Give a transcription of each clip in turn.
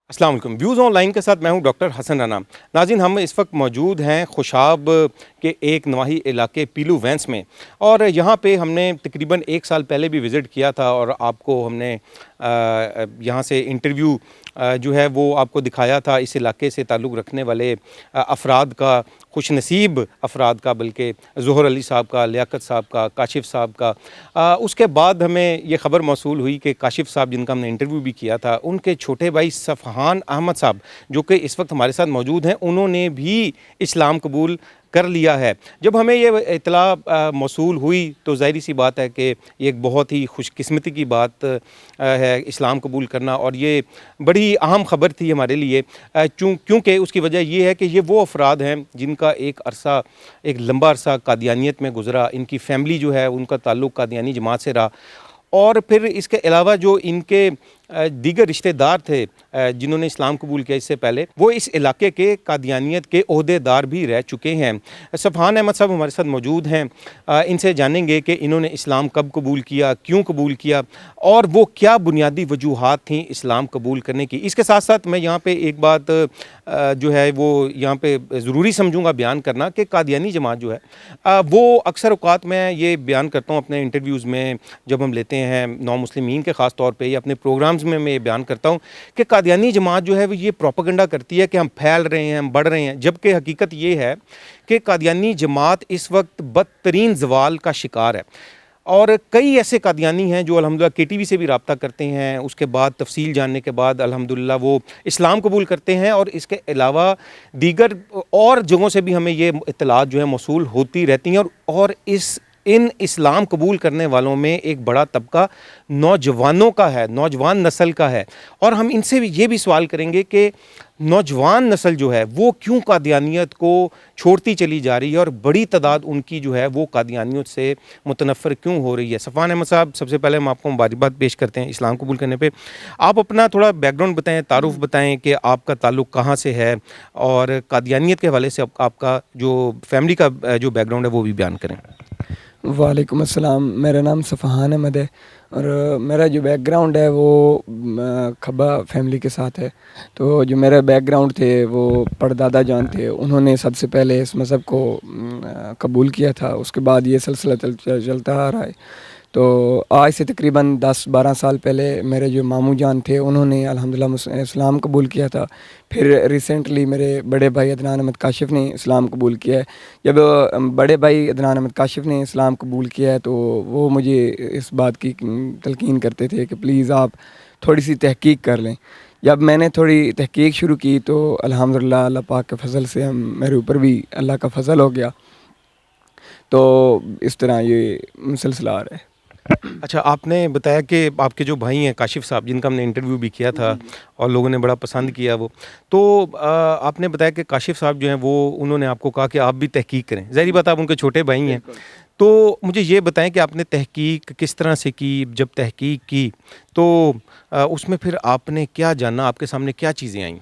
अस्सलाम वालेकुम। Views online के साथ मैं हूं डॉक्टर हसन राना। नाज़रीन, हम इस वक्त मौजूद हैं खुशाब के एक नवाही इलाके पीलू वैंस में, और यहाँ पे हमने तकरीबन 1 साल पहले भी विज़िट किया था और आपको हमने यहाँ से इंटरव्यू जो है वो आपको दिखाया था इस इलाके से ताल्लुक़ रखने वाले अफराद का, खुशनसीब अफराद का, बल्कि ज़ोहर अली साहब का, लियाकत साहब का, काशिफ़ साहब का। उसके बाद हमें ये ख़बर मौसूल हुई कि काशिफ़ साहब, जिनका हमने इंटरव्यू भी किया था, उनके छोटे भाई सफ़हान अहमद साहब, जो कि इस वक्त हमारे साथ मौजूद हैं, उन्होंने भी इस्लाम कबूल कर लिया है। जब हमें ये इत्तला मौसूल हुई तो ज़ाहिर सी बात है कि ये एक बहुत ही खुशकिस्मती की बात है इस्लाम कबूल करना, और ये बड़ी अहम ख़बर थी हमारे लिए, क्योंकि उसकी वजह ये है कि ये वो अफराद हैं जिनका एक लंबा अरसा कादियानियत में गुज़रा। इनकी फ़ैमिली जो है उनका ताल्लुक़ कादियानी जमात से रहा, और फिर इसके अलावा जो इनके दीगर रिश्तेदार थे जिन्होंने इस्लाम कबूल किया इससे पहले, वो इस इलाके के कादियानियत के ओहदेदार भी रह चुके हैं। सफ़हान अहमद साहब हमारे साथ मौजूद हैं। इनसे जानेंगे कि इन्होंने इस्लाम कब कबूल किया, क्यों कबूल किया, और वो क्या बुनियादी वजूहात थी इस्लाम कबूल करने की। इसके साथ साथ मैं यहाँ पे एक बात जो है वो यहाँ पे ज़रूरी समझूँगा बयान करना, कि कादियानी जमात जो है वो अक्सर औक़ात मैं ये बयान करता हूँ अपने इंटरव्यूज़ में, जब हम लेते हैं नौ मुस्लिमीन के ख़ास तौर पे, या अपने प्रोग्राम्स में मैं ये बयान करता हूँ कि कादियानी जमात जो है वो ये प्रोपेगेंडा करती है कि हम फैल रहे हैं, हम बढ़ रहे हैं, जबकि हकीकत ये है कि कादियानी जमात इस वक्त बदतरीन ज़वाल का शिकार है। और कई ऐसे कादियानी हैं जो अल्हम्दुलिल्लाह केटीवी से भी रब्ता करते हैं, उसके बाद तफसील जानने के बाद अल्हम्दुलिल्लाह वो इस्लाम कबूल करते हैं, और इसके अलावा दीगर और जगहों से भी हमें ये इत्तलात जो है मौसूल होती रहती हैं। और इन इस्लाम कबूल करने वालों में एक बड़ा तबका नौजवानों का है, नौजवान नस्ल का है, और हम इनसे भी ये भी सवाल करेंगे कि नौजवान नस्ल जो है वो क्यों कादियानियत को छोड़ती चली जा रही है, और बड़ी तादाद उनकी जो है वो कादियानियत से मुतनफ़र क्यों हो रही है। सफ़हान अहमद साहब, सबसे पहले हम आपको मुबारकबाद पेश करते हैं इस्लाम कबूल करने पे। आप अपना थोड़ा बैकग्राउंड बताएं, तारुफ़ बताएं कि आपका ताल्लुक़ कहाँ से है, और कादियानियत के हवाले से आपका जो फैमिली का जो बैकग्राउंड है वो भी बयान करें। वालेकुम अस्सलाम। मेरा नाम सफ़हान अहमद है, और मेरा जो बैकग्राउंड है वो खब्बा फैमिली के साथ है। तो जो मेरा बैकग्राउंड थे वो परदादा जान थे, उन्होंने सबसे पहले इस मज़हब को कबूल किया था। उसके बाद ये सिलसिला चलता आ रहा है। तो आज से तकरीबन 10-12 साल पहले मेरे जो मामू जान थे उन्होंने अल्हम्दुलिल्लाह इस्लाम कबूल किया था। फिर रिसेंटली मेरे बड़े भाई अदनान अहमद काशिफ़ ने इस्लाम कबूल किया है। जब बड़े भाई अदनान अहमद काशिफ़ ने इस्लाम कबूल किया है तो वो मुझे इस बात की तलकीन करते थे कि प्लीज़ आप थोड़ी सी तहकीक कर लें। जब मैंने थोड़ी तहकीक शुरू की तो अल्हम्दुलिल्लाह अल्लाह पाक के फ़ज़ल से मेरे ऊपर भी अल्लाह का फ़ज़ल हो गया। तो इस तरह ये सिलसिला आ रहा है। अच्छा, आपने बताया कि आपके जो भाई हैं काशिफ़ साहब, जिनका हमने इंटरव्यू भी किया था और लोगों ने बड़ा पसंद किया वो, तो आपने बताया कि काशिफ़ साहब जो हैं वो, उन्होंने आपको कहा कि आप भी तहकीक करें। ज़ाहिर बात है आप उनके छोटे भाई हैं। तो मुझे ये बताएं कि आपने तहकीक किस तरह से की, जब तहकीक की तो उसमें फिर आपने क्या जाना, आपके सामने क्या चीज़ें आईं?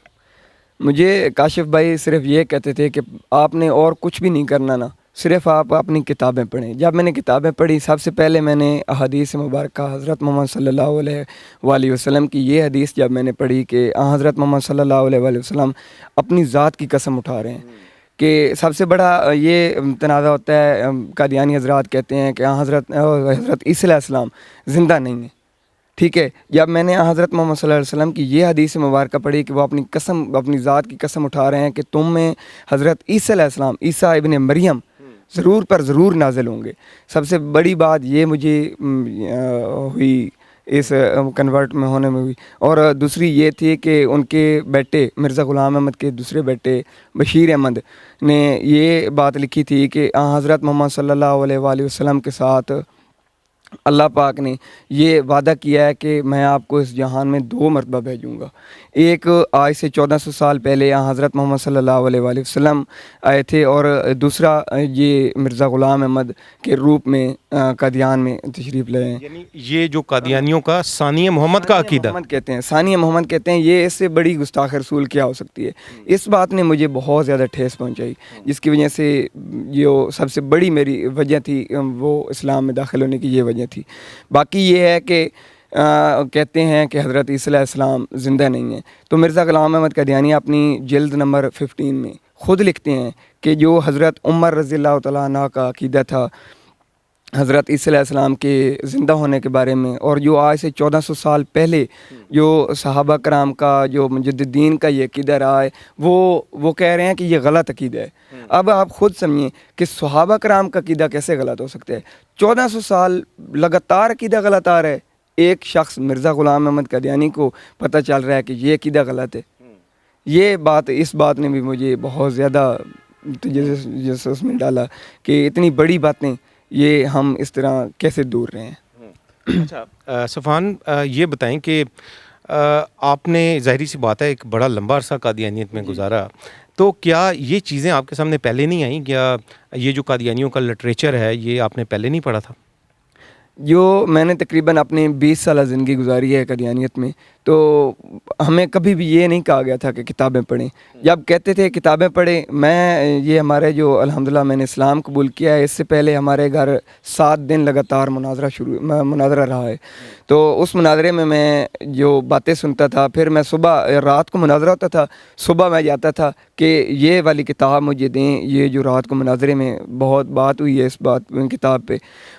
मुझे काशिफ़ भाई सिर्फ़ ये कहते थे कि आपने और कुछ भी नहीं करना ना, सिर्फ़ आप अपनी किताबें पढ़ें। जब मैंने किताबें पढ़ी, सबसे पहले मैंने अहादीस मुबारक हज़रत मोहम्मद सल्लल्लाहु अलैहि वसल्लम की ये हदीस जब मैंने पढ़ी कि हज़रत मोहम्मद सल्लल्लाहु अलैहि वसल्लम अपनी ज़ात की कसम उठा रहे हैं कि सबसे बड़ा ये तनाज़ा होता है। कादियानी हज़रात कहते हैं कि हज़रत ईसा अलैहिस्सलाम ज़िंदा नहीं है। ठीक है, जब मैंने हज़रत मोहम्मद सल्लल्लाहु अलैहि वसल्लम की ये हदीस मुबारक पढ़ी कि वो अपनी ज़ात की कसम उठा रहे हैं कि तुम में हज़रत ईसा अलैहिस्सलाम, ईसा इब्न मरियम ज़रूर पर ज़रूर नाज़िल होंगे। सबसे बड़ी बात ये मुझे हुई इस कन्वर्ट में होने में हुई। और दूसरी ये थी कि उनके बेटे मिर्ज़ा ग़ुलाम अहमद के दूसरे बेटे बशीर अहमद ने ये बात लिखी थी कि हज़रत मोहम्मद सल्लल्लाहु अलैहि वसल्लम के साथ अल्लाह पाक ने ये वादा किया है कि मैं आपको इस जहान में 2 मरतबा भेजूँगा। एक आज से 1400 साल पहले यहाँ हज़रत मोहम्मद सल्लल्लाहु अलैहि वसल्लम आए थे, और दूसरा ये मिर्ज़ा ग़ुलाम अहमद के रूप में कादियान में तशरीफ़ लाए हैं। यानी ये जो कादियानियों का सानिया मोहम्मद का अकीदा कहते हैं, सानिया मोहम्मद कहते हैं, ये इससे बड़ी गुस्ताख रसूल क्या हो सकती है। इस बात ने मुझे बहुत ज़्यादा ठेस पहुंचाई, जिसकी वजह से जो सबसे बड़ी मेरी वजह थी वो इस्लाम में दाखिल होने की ये वजह थी। बाकी ये है कि کہتے ہیں کہ حضرت عیسیٰ علیہ السلام زندہ نہیں ہیں، تو مرزا غلام احمد قادیانی اپنی جلد نمبر 15 میں خود لکھتے ہیں کہ جو حضرت عمر رضی اللہ تعالیٰ عنہ کا عقیدہ تھا حضرت عیسیٰ علیہ السلام کے زندہ ہونے کے بارے میں، اور جو آج سے 1400 سال پہلے جو صحابہ کرام کا جو مجددین کا یہ عقیدہ رہا ہے، وہ کہہ رہے ہیں کہ یہ غلط عقیدہ ہے۔ اب آپ خود سمجھیں کہ صحابہ کرام کا عقیدہ کیسے غلط ہو سکتا ہے؟ 1400 سال لگاتار عقیدہ غلط آ رہا ہے، ایک شخص مرزا غلام احمد قادیانی کو پتہ چل رہا ہے کہ یہ عقیدہ غلط ہے۔ یہ بات، اس بات نے بھی مجھے بہت زیادہ جیسے اس میں ڈالا کہ اتنی بڑی باتیں یہ ہم اس طرح کیسے دور رہے ہیں۔ اچھا صفوان، یہ بتائیں کہ آپ نے ظاہری سی بات ہے ایک بڑا لمبا عرصہ قادیانیت میں گزارا، تو کیا یہ چیزیں آپ کے سامنے پہلے نہیں آئیں؟ کیا یہ جو قادیانیوں کا لٹریچر ہے یہ آپ نے پہلے نہیں پڑھا تھا؟ جو میں نے تقریباً اپنے 20 سالہ زندگی گزاری ہے قادیانیت میں، تو ہمیں کبھی بھی یہ نہیں کہا گیا تھا کہ کتابیں پڑھیں۔ جب کہتے تھے کتابیں پڑھیں، یہ ہمارے جو الحمدللہ میں نے اسلام قبول کیا ہے، اس سے پہلے ہمارے گھر 7 دن لگاتار مناظرہ رہا ہے، تو اس مناظرے میں جو باتیں سنتا تھا، پھر میں صبح رات کو مناظرہ ہوتا تھا، صبح میں جاتا تھا کہ یہ والی کتاب مجھے دیں، یہ جو رات کو مناظرے میں بہت بات ہوئی ہے اس کتاب پہ۔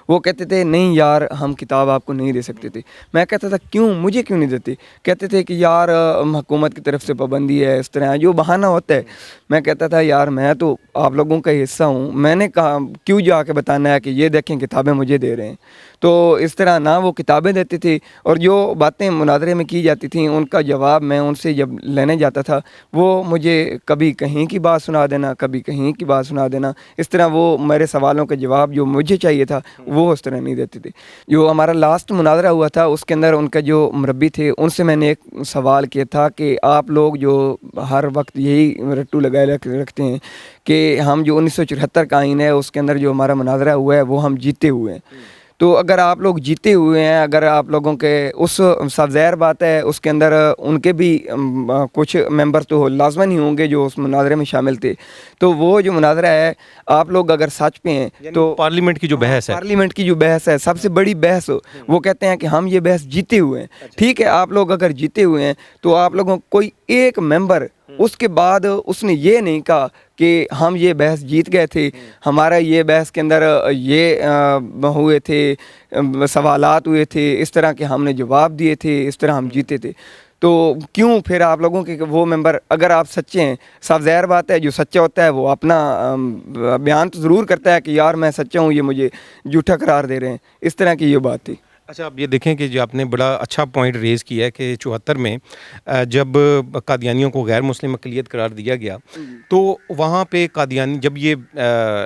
وہ کہتے تھے نہیں یار، ہم کتاب آپ کو نہیں دے سکتے تھے۔ میں کہتا تھا کیوں، مجھے کیوں نہیں دیتے؟ کہتے تھے کہ یار حکومت کی طرف سے پابندی ہے، اس طرح جو بہانہ ہوتا ہے۔ میں کہتا تھا یار میں تو آپ لوگوں کا حصہ ہوں، میں نے کہا کیوں جا کے بتانا ہے کہ یہ دیکھیں کتابیں مجھے دے رہے ہیں؟ تو اس طرح نہ وہ کتابیں دیتے تھے، اور جو باتیں مناظرے میں کی جاتی تھیں ان کا جواب میں ان سے جب لینے جاتا تھا، وہ مجھے کبھی کہیں کی بات سنا دینا، کبھی کہیں کی بات سنا دینا، اس طرح وہ میرے سوالوں کا جواب جو مجھے چاہیے تھا وہ اس طرح نہیں دیتے تھے۔ جو ہمارا لاسٹ مناظرہ ہوا تھا اس کے اندر ان کا جو مربی تھے، ان سے میں نے ایک سوال کیا تھا کہ آپ لوگ جو ہر وقت یہی رٹو لگائے رکھتے ہیں کہ ہم جو 1974 کا آئین ہے اس کے اندر جو ہمارا مناظرہ ہوا ہے وہ ہم جیتے ہوئے ہیں، تو اگر آپ لوگ جیتے ہوئے ہیں، اگر آپ لوگوں کے اس سب ظاہر بات ہے اس کے اندر ان کے بھی کچھ ممبر تو لازماً ہی ہوں گے جو اس مناظرے میں شامل تھے، تو وہ جو مناظرہ ہے آپ لوگ اگر سچ پہ ہیں تو پارلیمنٹ کی جو بحث ہے، پارلیمنٹ کی جو بحث ہے سب سے بڑی بحث، وہ کہتے ہیں کہ ہم یہ بحث جیتے ہوئے ہیں۔ ٹھیک ہے، آپ لوگ اگر جیتے ہوئے ہیں تو آپ لوگوں کوئی ایک ممبر اس کے بعد اس نے یہ نہیں کہا کہ ہم یہ بحث جیت گئے تھے، ہمارا یہ بحث کے اندر یہ ہوئے تھے، سوالات ہوئے تھے، اس طرح کے ہم نے جواب دیے تھے، اس طرح ہم جیتے تھے۔ تو کیوں پھر آپ لوگوں کے وہ ممبر، اگر آپ سچے ہیں، صاف ظاہر بات ہے جو سچا ہوتا ہے وہ اپنا بیان تو ضرور کرتا ہے کہ یار میں سچا ہوں، یہ مجھے جھوٹا قرار دے رہے ہیں، اس طرح کی یہ بات تھی۔ اچھا اب یہ دیکھیں کہ جو آپ نے بڑا اچھا پوائنٹ ریز کیا ہے کہ 74 میں جب قادیانیوں کو غیر مسلم اقلیت قرار دیا گیا تو وہاں پہ قادیانی جب یہ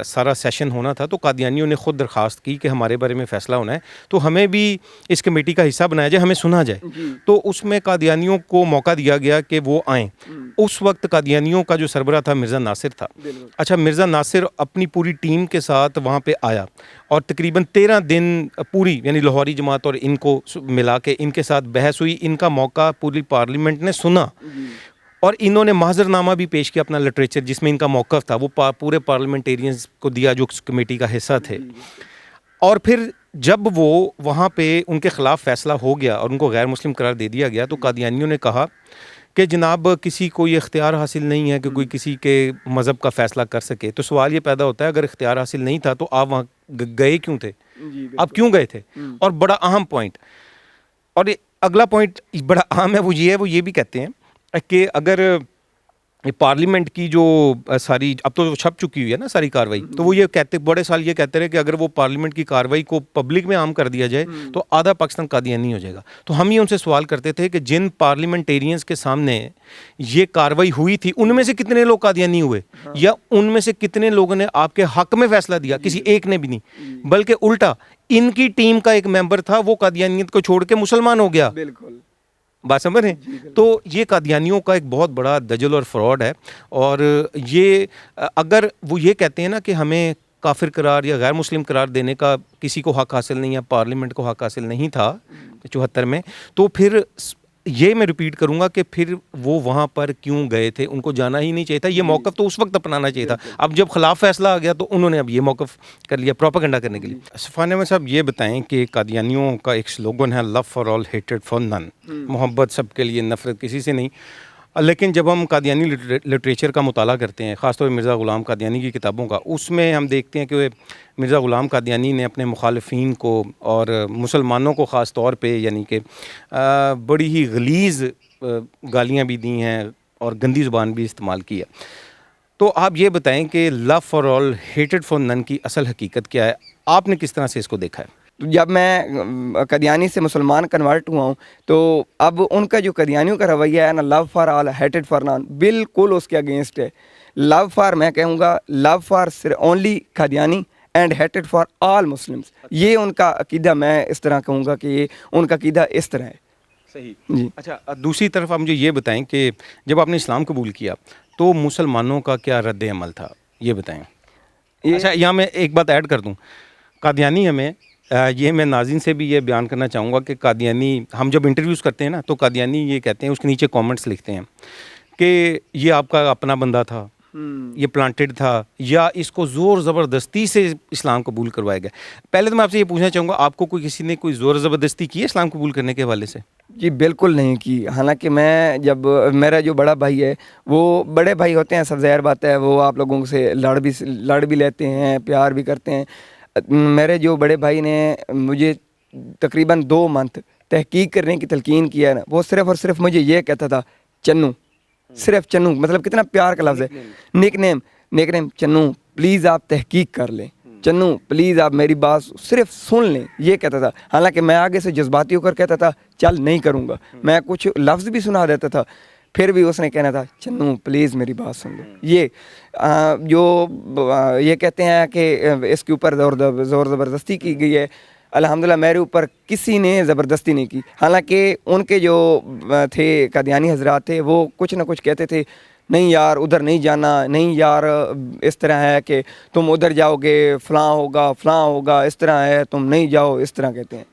سارا سیشن ہونا تھا تو قادیانیوں نے خود درخواست کی کہ ہمارے بارے میں فیصلہ ہونا ہے تو ہمیں بھی اس کمیٹی کا حصہ بنایا جائے، ہمیں سنا جائے۔ تو اس میں قادیانیوں کو موقع دیا گیا کہ وہ آئیں۔ اس وقت قادیانیوں کا جو سربراہ تھا مرزا ناصر تھا۔ اچھا، مرزا ناصر اپنی پوری ٹیم کے ساتھ وہاں پہ آیا اور تقریباً 13 دن پوری یعنی لاہوری جماعت اور ان کو ملا کے ان کے ساتھ بحث ہوئی، ان کا موقع پوری پارلیمنٹ نے سنا اور انہوں نے معذر نامہ بھی پیش کیا اپنا لٹریچر جس میں ان کا موقف تھا، وہ پورے پارلیمنٹیرینز کو دیا جو کمیٹی کا حصہ تھے۔ اور پھر جب وہ وہاں پہ ان کے خلاف فیصلہ ہو گیا اور ان کو غیر مسلم قرار دے دیا گیا تو قادیانیوں نے کہا کہ جناب کسی کو یہ اختیار حاصل نہیں ہے کہ کوئی کسی کے مذہب کا فیصلہ کر سکے۔ تو سوال یہ پیدا ہوتا ہے اگر اختیار حاصل نہیں تھا تو آپ وہاں گئے کیوں تھے؟ آپ کیوں گئے تھے؟ اور بڑا اہم پوائنٹ، اور اگلا پوائنٹ بڑا اہم ہے، وہ یہ بھی کہتے ہیں کہ اگر پارلیمنٹ کی جو ساری اب تو چھپ چکی ہوئی ہے نا ساری کاروائی، تو وہ یہ کہتے بڑے سال یہ کہتے رہے کہ اگر وہ پارلیمنٹ کی کاروائی کو پبلک میں عام کر دیا جائے تو آدھا پاکستان قادیانی ہو جائے گا۔ تو ہم یہ ان سے سوال کرتے تھے کہ جن پارلیمنٹیرینز کے سامنے یہ کاروائی ہوئی تھی ان میں سے کتنے لوگ قادیانی ہوئے، یا ان میں سے کتنے لوگوں نے آپ کے حق میں فیصلہ دیا؟ کسی ایک نے بھی نہیں، بلکہ الٹا ان کی ٹیم کا ایک ممبر تھا وہ قادیانیت کو چھوڑ کے مسلمان ہو گیا۔ بالکل بات سمجھ رہے ہیں؟ تو یہ قادیانیوں کا ایک بہت بڑا دجل اور فراڈ ہے، اور یہ اگر وہ یہ کہتے ہیں نا کہ ہمیں کافر قرار یا غیر مسلم قرار دینے کا کسی کو حق حاصل نہیں ہے، پارلیمنٹ کو حق حاصل نہیں تھا 74 میں، تو پھر یہ میں ریپیٹ کروں گا کہ پھر وہ وہاں پر کیوں گئے تھے, ان کو جانا ہی نہیں چاہیے تھا, یہ موقف تو اس وقت اپنانا چاہیے تھا. اب جب خلاف فیصلہ آ گیا تو انہوں نے اب یہ موقف کر لیا پروپیگنڈا کرنے کے لیے. صفوان احمد صاحب یہ بتائیں کہ قادیانیوں کا ایک سلوگن ہے love for all hated for none, محبت سب کے لیے, نفرت کسی سے نہیں. لیکن جب ہم قادیانی لٹریچر کا مطالعہ کرتے ہیں, خاص طور پہ مرزا غلام قادیانی کی کتابوں کا, اس میں ہم دیکھتے ہیں کہ مرزا غلام قادیانی نے اپنے مخالفین کو اور مسلمانوں کو خاص طور پہ یعنی کہ بڑی ہی غلیظ گالیاں بھی دی ہیں اور گندی زبان بھی استعمال کی ہے. تو آپ یہ بتائیں کہ love for all hated for none کی اصل حقیقت کیا ہے, آپ نے کس طرح سے اس کو دیکھا ہے؟ جب میں قادیانی سے مسلمان کنورٹ ہوا ہوں تو اب ان کا جو قادیانیوں کا رویہ ہے نا, love for all hated for none, بالکل اس کے اگینسٹ ہے. لو فار میں کہوں گا love for only Qadiani and hated for all Muslims. یہ ان کا عقیدہ, میں اس طرح کہوں گا کہ یہ ان کا عقیدہ اس طرح ہے. صحیح جی. اچھا, دوسری طرف آپ مجھے یہ بتائیں کہ جب آپ نے اسلام قبول کیا تو مسلمانوں کا کیا رد عمل تھا, یہ بتائیں. اچھا, یہاں میں ایک بات ایڈ کر دوں, قادیانی ہمیں یہ میں ناظرین سے بھی یہ بیان کرنا چاہوں گا کہ قادیانی ہم جب انٹرویوز کرتے ہیں نا تو قادیانی یہ کہتے ہیں, اس کے نیچے کامنٹس لکھتے ہیں کہ یہ آپ کا اپنا بندہ تھا, یہ پلانٹڈ تھا, یا اس کو زور زبردستی سے اسلام قبول کروایا گیا. پہلے تو میں آپ سے یہ پوچھنا چاہوں گا, آپ کو کوئی کسی نے کوئی زور زبردستی کی ہے اسلام قبول کرنے کے حوالے سے؟ جی بالکل نہیں کی. حالانکہ میں جب میرا جو بڑا بھائی ہے, وہ بڑے بھائی ہوتے ہیں, سب ظاہر بات ہے, وہ آپ لوگوں سے لڑ بھی لیتے ہیں, پیار بھی کرتے ہیں. میرے جو بڑے بھائی نے مجھے تقریباً 2 منتھ تحقیق کرنے کی تلقین کیا ہے نا, وہ صرف اور صرف مجھے یہ کہتا تھا چنو, صرف چنو, مطلب کتنا پیار کا لفظ ہے, نک نیم چنو, پلیز آپ تحقیق کر لیں, چنو پلیز آپ میری بات صرف سن لیں, یہ کہتا تھا. حالانکہ میں آگے سے جذباتی ہو کر کہتا تھا چل نہیں کروں گا, میں کچھ لفظ بھی سنا دیتا تھا, پھر بھی اس نے کہنا تھا چنو پلیز میری بات سن لو. یہ جو یہ کہتے ہیں کہ اس کے اوپر زور زبردستی کی گئی ہے, الحمدللہ میرے اوپر کسی نے زبردستی نہیں کی. حالانکہ ان کے جو تھے قادیانی حضرات تھے, وہ کچھ نہ کچھ کہتے تھے, نہیں یار ادھر نہیں جانا, نہیں یار اس طرح ہے کہ تم ادھر جاؤ گے فلاں ہوگا, اس طرح ہے تم نہیں جاؤ, اس طرح کہتے ہیں.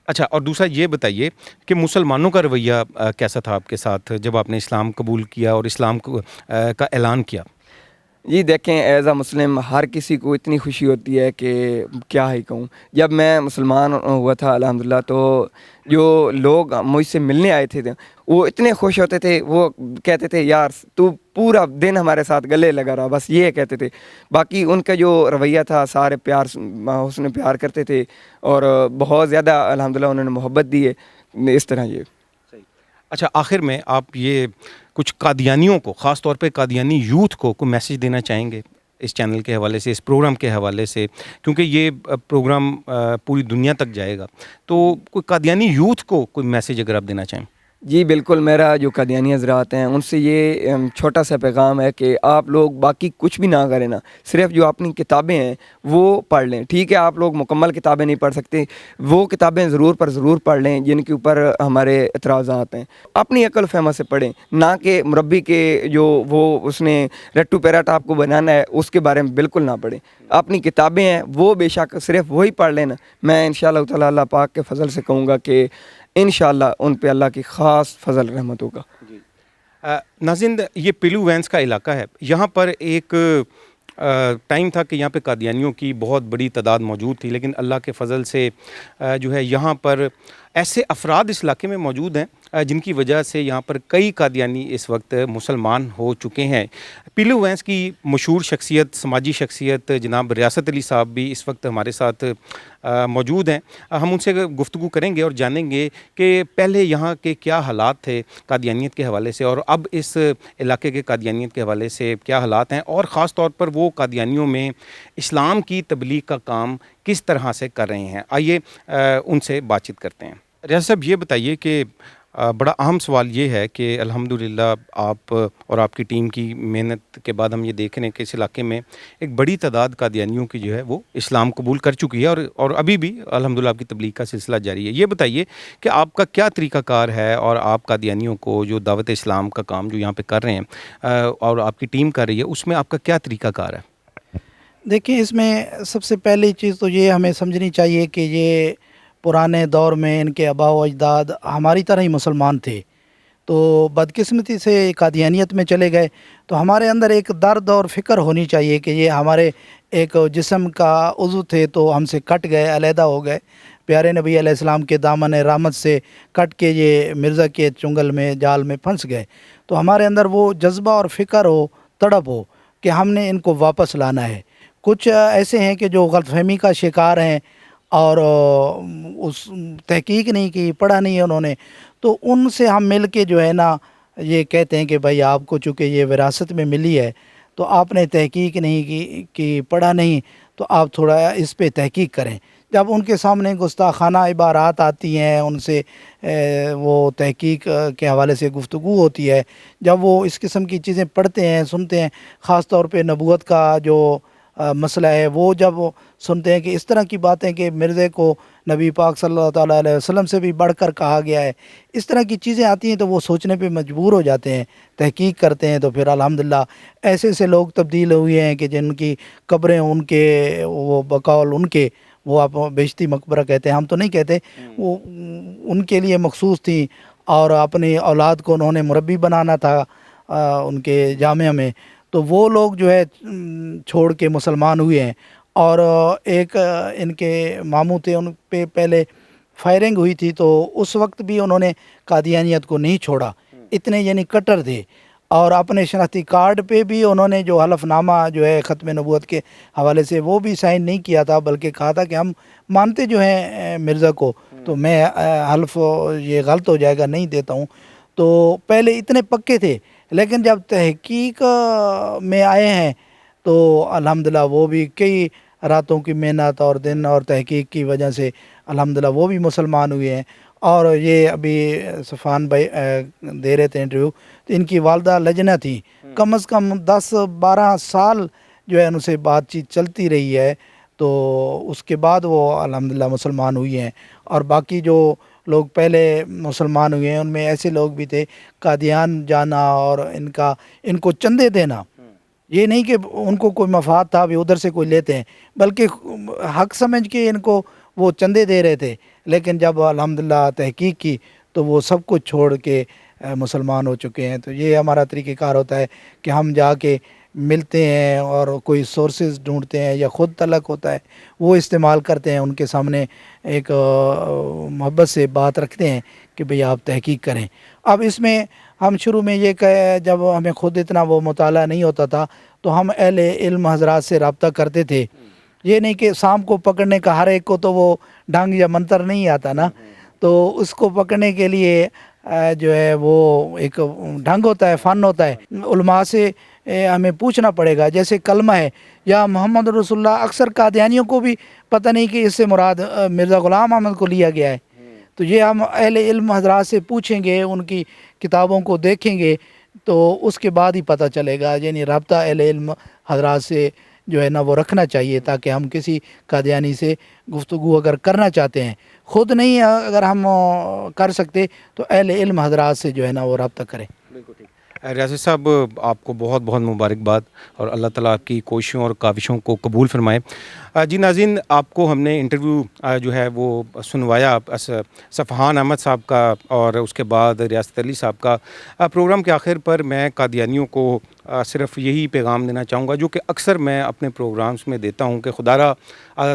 اچھا, اور دوسرا یہ بتائیے کہ مسلمانوں کا رویہ کیسا تھا آپ کے ساتھ جب آپ نے اسلام قبول کیا اور اسلام کا اعلان کیا؟ جی دیکھیں, ایز اے مسلم ہر کسی کو اتنی خوشی ہوتی ہے کہ کیا ہی کہوں. جب میں مسلمان ہوا تھا الحمدللہ, تو جو لوگ مجھ سے ملنے آئے تھے وہ اتنے خوش ہوتے تھے, وہ کہتے تھے یار تو پورا دن ہمارے ساتھ گلے لگا رہا, بس یہ کہتے تھے. باقی ان کا جو رویہ تھا, سارے حسن پیار کرتے تھے اور بہت زیادہ الحمدللہ انہوں نے محبت دی ہے, اس طرح. یہ اچھا, آخر میں آپ یہ کچھ قادیانیوں کو, خاص طور پہ قادیانی یوتھ کو کوئی میسیج دینا چاہیں گے اس چینل کے حوالے سے, اس پروگرام کے حوالے سے, کیونکہ یہ پروگرام پوری دنیا تک جائے گا, تو کوئی قادیانی یوتھ کو کوئی میسیج اگر آپ دینا چاہیں؟ جی بالکل, میرا جو قادیانی حضرات ہیں ان سے یہ چھوٹا سا پیغام ہے کہ آپ لوگ باقی کچھ بھی نہ کریں نا, صرف جو اپنی کتابیں ہیں وہ پڑھ لیں. ٹھیک ہے آپ لوگ مکمل کتابیں نہیں پڑھ سکتے, وہ کتابیں ضرور پڑھ لیں جن کے اوپر ہمارے اعتراضات ہیں. اپنی عقل فہمہ سے پڑھیں, نہ کہ مربی کے جو وہ اس نے رٹو پیراٹ آپ کو بنانا ہے اس کے بارے میں بالکل نہ پڑھیں. اپنی کتابیں ہیں وہ بے شک صرف وہی پڑھ لینا. میں انشاءاللہ تعالی اللہ پاک کے فضل سے کہوں گا کہ انشاءاللہ ان پہ اللہ کی خاص فضل رحمت ہوگا. ناظرین, یہ پیلو وینس کا علاقہ ہے, یہاں پر ایک ٹائم تھا کہ یہاں پہ قادیانیوں کی بہت بڑی تعداد موجود تھی, لیکن اللہ کے فضل سے جو ہے یہاں پر ایسے افراد اس علاقے میں موجود ہیں جن کی وجہ سے یہاں پر کئی قادیانی اس وقت مسلمان ہو چکے ہیں. پیلو وینس کی مشہور شخصیت, سماجی شخصیت جناب ریاست علی صاحب بھی اس وقت ہمارے ساتھ موجود ہیں. ہم ان سے گفتگو کریں گے اور جانیں گے کہ پہلے یہاں کے کیا حالات تھے قادیانیت کے حوالے سے, اور اب اس علاقے کے قادیانیت کے حوالے سے کیا حالات ہیں, اور خاص طور پر وہ قادیانیوں میں اسلام کی تبلیغ کا کام کس طرح سے کر رہے ہیں. آئیے ان سے بات چیت کرتے ہیں. ریاض صاحب, یہ بتائیے کہ بڑا اہم سوال یہ ہے کہ الحمدللہ آپ اور آپ کی ٹیم کی محنت کے بعد ہم یہ دیکھ رہے ہیں کہ اس علاقے میں ایک بڑی تعداد قادیانیوں کی جو ہے وہ اسلام قبول کر چکی ہے, اور ابھی بھی الحمدللہ آپ کی تبلیغ کا سلسلہ جاری ہے. یہ بتائیے کہ آپ کا کیا طریقہ کار ہے, اور آپ قادیانیوں کو جو دعوت اسلام کا کام جو یہاں پہ کر رہے ہیں اور آپ کی ٹیم کر رہی ہے, اس میں آپ کا کیا طریقہ کار ہے؟ دیکھیں, اس میں سب سے پہلی چیز تو یہ ہمیں سمجھنی چاہیے کہ یہ पुराने दौर में इनके आबा व अजदाद हमारी तरह ही मुसलमान थे, तो बदकिस्मती से कादियानियत में चले गए। तो हमारे अंदर एक दर्द और फ़िक्र होनी चाहिए कि ये हमारे एक जिस्म का उज़्व थे तो हमसे कट गए, अलहदा हो गए, प्यारे नबी अलैहिस्सलाम के दामन रहमत से कट के ये मिर्ज़ा के चुंगल में, जाल में फंस गए। तो हमारे अंदर वो जज्बा और फ़िक्र हो, तड़प हो कि हमने इनको वापस लाना है। कुछ ऐसे हैं कि जो गलतफ़हमी का शिकार हैं और उस तहकीक नहीं की, पढ़ा नहीं है उन्होंने, तो उनसे हम मिल के जो है ना ये कहते हैं कि भाई आपको चूँकि ये विरासत में मिली है तो आपने तहकीक नहीं की, पढ़ा नहीं, तो आप थोड़ा इस पे तहकीक करें। जब उनके सामने गुस्ताखाना इबारात आती हैं, उनसे वो तहकीक के हवाले से गुफ्तगू होती है, जब वो इस किस्म की चीज़ें पढ़ते हैं, सुनते हैं, ख़ास तौर पे नबूवत का जो मसला है, वो जब वो सुनते हैं कि इस तरह की बातें कि मिर्ज़े को नबी पाक सल्लल्लाहु ताला अलैहि वसल्लम से भी बढ़कर कहा गया है, इस तरह की चीज़ें आती हैं तो वो सोचने पे मजबूर हो जाते हैं, तहकीक करते हैं। तो फिर अल्हम्दुलिल्लाह ऐसे ऐसे लोग तब्दील हुए हैं कि जिनकी कब्रें उनके, वो बकौल उनके, वो आप बेशती मकबरा कहते हैं, हम तो नहीं कहते, वो उनके लिए मखसूस थी और अपनी औलाद को उन्होंने मुरब्बी बनाना था उनके जामिया में। तो वो लोग जो है छोड़ के मुसलमान हुए हैं। और एक इनके मामू थे, उन पे पहले फायरिंग हुई थी, तो उस वक्त भी उन्होंने कादियानियत को नहीं छोड़ा, इतने यानी कट्टर थे। और अपने शनाख्ती कार्ड पे भी उन्होंने जो हलफनामा जो है ख़त्म नबूवत के हवाले से वो भी साइन नहीं किया था, बल्कि कहा था कि हम मानते जो हैं मिर्ज़ा को, तो मैं हल्फ ये गलत हो जाएगा, नहीं देता हूँ। तो पहले इतने पक्के थे, लेकिन जब तहकीक में आए हैं तो अल्हम्दुलिल्लाह वो भी कई रातों की मेहनत और दिन और तहकीक की वजह से अल्हम्दुलिल्लाह वो भी मुसलमान हुए हैं। और ये अभी सफ़ान भाई दे रहे थे इंटरव्यू, तो इनकी वालदा लजना थी, कम से कम 10-12 साल जो है उनसे बातचीत चलती रही है, तो उसके बाद वो अल्हम्दुलिल्लाह मुसलमान हुई हैं। और बाकी जो लोग पहले मुसलमान हुए हैं उनमें ऐसे लोग भी थे, कादियान जाना और इनको चंदे देना, ये नहीं कि उनको कोई मफाद था भी उधर से कोई लेते हैं, बल्कि हक समझ के इनको वो चंदे दे रहे थे। लेकिन जब अल्हम्दुलिल्लाह तहकीक की तो वो सब कुछ छोड़ के मुसलमान हो चुके हैं। तो ये हमारा तरीक़ेकार होता है कि हम जाके मिलते हैं और कोई सोर्सेज ढूंढते हैं या ख़ुद तलक होता है वो इस्तेमाल करते हैं, उनके सामने एक मोहब्बत से बात रखते हैं कि भई आप तहकीक करें। अब इसमें हम शुरू में ये कहे, जब हमें ख़ुद इतना वो मुताला नहीं होता था तो हम अहले इल्म हज़रात से रब्ता करते थे। ये नहीं कि सांप को पकड़ने का हर एक को तो वो ढंग या मंत्र नहीं आता ना, तो उसको पकड़ने के लिए जो है वो एक ढंग होता है, फ़न होता है, उलमा से हमें पूछना पड़ेगा। जैसे कलमा है या मोहम्मद रसूलुल्लाह, अक्सर कादियानियों को भी पता नहीं कि इससे मुराद मिर्ज़ा ग़ुलाम अहमद को लिया गया है। तो ये हम अहले इल्म हज़रात से पूछेंगे, उनकी किताबों को देखेंगे, तो उसके बाद ही पता चलेगा। यानी रब्ता अहले इल्म हज़रात से जो है ना वो रखना चाहिए, ताकि हम किसी कादियानी से गुफ्तगू अगर करना चाहते हैं, ख़ुद नहीं अगर हम कर सकते तो अहले इल्म हज़रात से जो है ना वो रब्ता करें। बिल्कुल ठीक। रियाज़त साहब, आपको बहुत बहुत मुबारकबाद और अल्लाह ताला आपकी कोशिशों और काविशों को कबूल फरमाए। जी नाज़रीन, आपको हमने इंटरव्यू जो है वो सुनवाया सफ़हान अहमद साहब का और उसके बाद रियासत अली साहब का। प्रोग्राम के आखिर पर मैं कादियानियों को सिर्फ़ यही पैगाम देना चाहूँगा जो कि अक्सर मैं अपने प्रोग्राम्स में देता हूँ कि खुदारा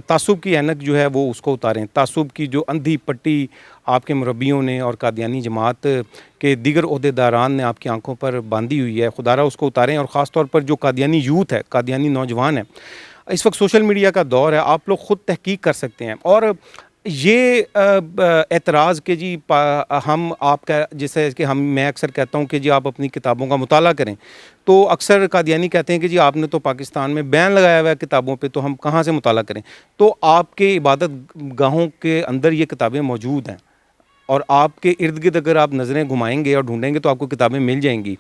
तासुब की ऐनक जो है वो उसको उतारें। तासुब की जो अंधी पट्टी आपके मुरब्बियों ने और कादियानी जमात के दीगर ओहदेदारान ने आपकी आंखों पर बांधी हुई है, खुदारा उसको उतारें। और ख़ास तौर पर जो कादियानी यूथ है, कादियानी नौजवान है, इस वक्त सोशल मीडिया का दौर है, आप लोग ख़ुद तहकीक कर सकते हैं। और ये एतराज़ कि जी हम आपका जैसे कि मैं अक्सर कहता हूँ कि जी आप अपनी किताबों का मुताला करें, तो अक्सर कादियानी कहते हैं कि जी आपने तो पाकिस्तान में बैन लगाया हुआ है किताबों पे, तो हम कहाँ से मुताला करें। तो आपके इबादत गाहों के अंदर ये किताबें मौजूद हैं और आपके इर्द गिर्द अगर आप नज़रें घुमाएंगे और ढूंढेंगे तो आपको किताबें मिल जाएंगी।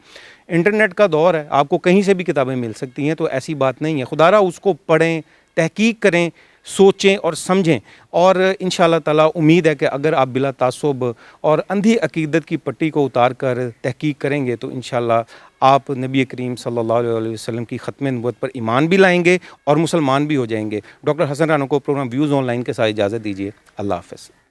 इंटरनेट का दौर है, आपको कहीं से भी किताबें मिल सकती हैं, तो ऐसी बात नहीं है। खुदारा उसको पढ़ें, तहकीक करें, सोचें और समझें। और इंशाअल्लाह ताला उम्मीद है कि अगर आप बिला तासुब और अंधी अकीदत की पट्टी को उतार कर तहकीक करेंगे तो इंशाअल्लाह आप नबी करीम सल्लल्लाहु अलैहि वसल्लम की ख़त्म नबूवत पर ईमान भी लाएंगे और मुसलमान भी हो जाएंगे। डॉक्टर हसन राना को प्रोग्राम व्यूज़ ऑनलाइन के साथ इजाज़त दीजिए। अल्लाह हाफ़िज़।